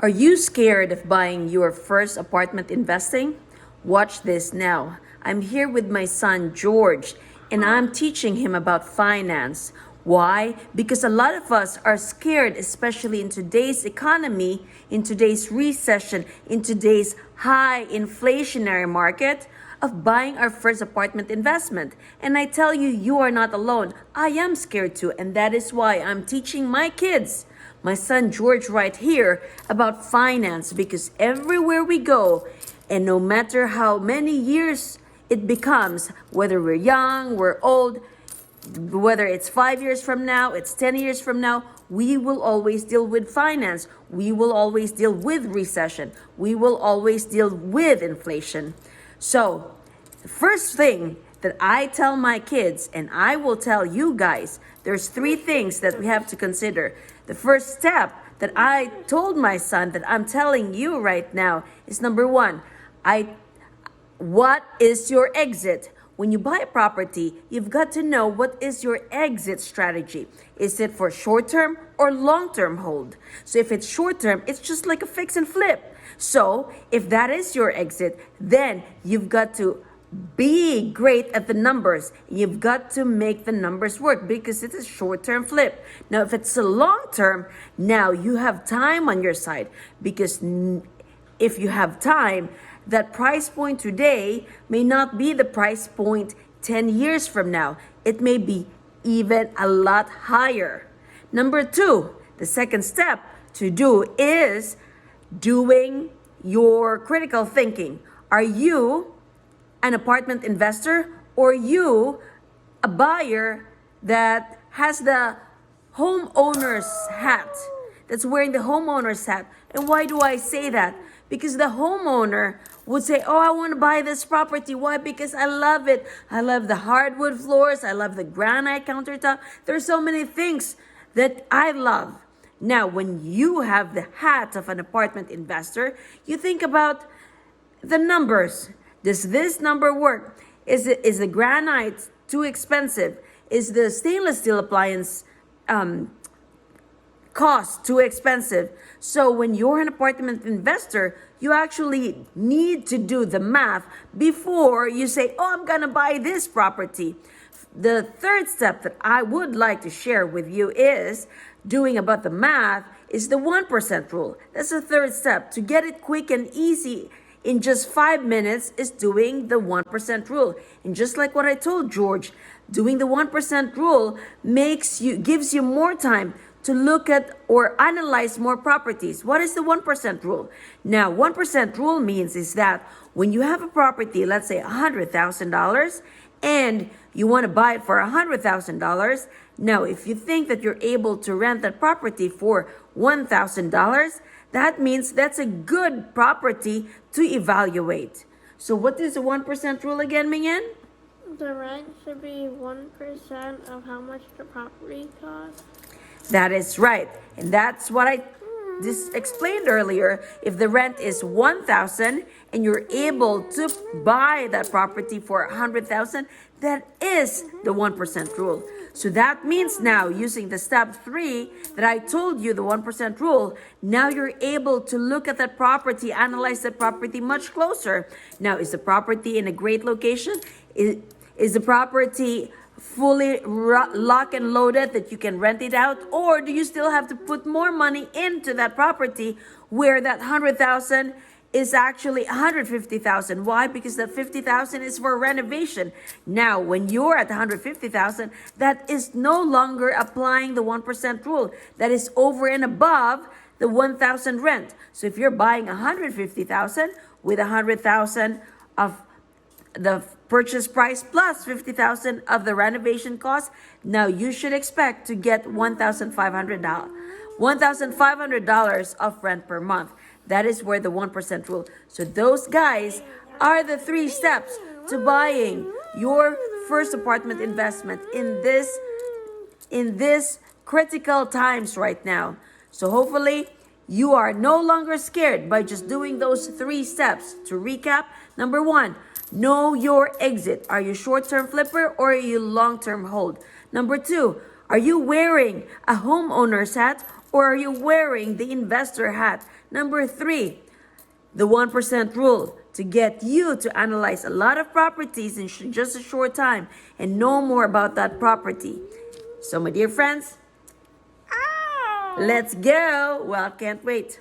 Are you scared of buying your first apartment investing? Watch this now. I'm here with my son George and I'm teaching him about finance. Why? Because a lot of us are scared, especially in today's economy, in today's recession, in today's high inflationary market, of buying our first apartment investment. And I tell you, you are not alone. I am scared too, and that is why I'm teaching my kids, my son George right here, about finance, because everywhere we go, and no matter how many years it becomes, whether we're young, we're old, whether it's 5 years from now, it's 10 years from now, we will always deal with finance. We will always deal with recession. We will always deal with inflation. So, the first thing that I tell my kids, and I will tell you guys, there's 3 things that we have to consider. The first step that I told my son that I'm telling you right now is number 1, what is your exit? When you buy a property, you've got to know what is your exit strategy. Is it for short-term or long-term hold? So if it's short-term, it's just like a fix and flip. So if that is your exit, then you've got to be great at the numbers. You've got to make the numbers work because it's a short-term flip. Now, if it's a long-term, now you have time on your side, because if you have time, that price point today may not be the price point 10 years from now. It may be even a lot higher. Number 2, the second step to do is doing your critical thinking. Are you an apartment investor, or you a buyer that has the homeowner's hat, that's wearing the homeowner's hat? And why do I say that? Because the homeowner would say, oh, I want to buy this property. Why? Because I love it. I love the hardwood floors. I love the granite countertop. There's so many things that I love. Now, when you have the hat of an apartment investor, you think about the numbers. Does this number work? Is the granite too expensive? Is the stainless steel appliance cost too expensive? So when you're an apartment investor, you actually need to do the math before you say, oh, I'm gonna buy this property. The third step that I would like to share with you is doing about the math is the 1% rule. That's the third step. To get it quick and easy in just 5 minutes is doing the 1% rule. And just like what I told George, doing the 1% rule gives you more time to look at or analyze more properties. What is the 1% rule? Now, 1% rule means is that when you have a property, let's say $100,000, and you want to buy it for $100,000, now if you think that you're able to rent that property for $1,000, that means that's a good property to evaluate. So what is the 1% rule again, Mingyan? The rent should be 1% of how much the property costs. That is right. And that's what I just explained earlier. If the rent is $1,000 and you're able to buy that property for $100,000, that is the 1% rule. So that means now, using the step 3 that I told you, the 1% rule, now you're able to look at that property, analyze that property much closer. Now, is the property in a great location? Is the property fully lock and loaded that you can rent it out? Or do you still have to put more money into that property where that 100,000 is actually 150,000? Why? Because that 50,000 is for renovation. Now, when you're at 150,000, that is no longer applying the 1% rule. That is over and above the 1,000 rent. So if you're buying 150,000 with 100,000 of the purchase price plus 50,000 of the renovation cost, now you should expect to get $1,500 of rent per month. That is where the 1% rule. So those guys are the 3 steps to buying your first apartment investment in this critical times right now. So hopefully you are no longer scared by just doing those 3 steps. To recap, number 1, know your exit. Are you short-term flipper or are you long-term hold? Number 2, are you wearing a homeowner's hat or are you wearing the investor hat? Number 3, the 1% rule, to get you to analyze a lot of properties in just a short time and know more about that property. So, my dear friends, let's go. Well, can't wait.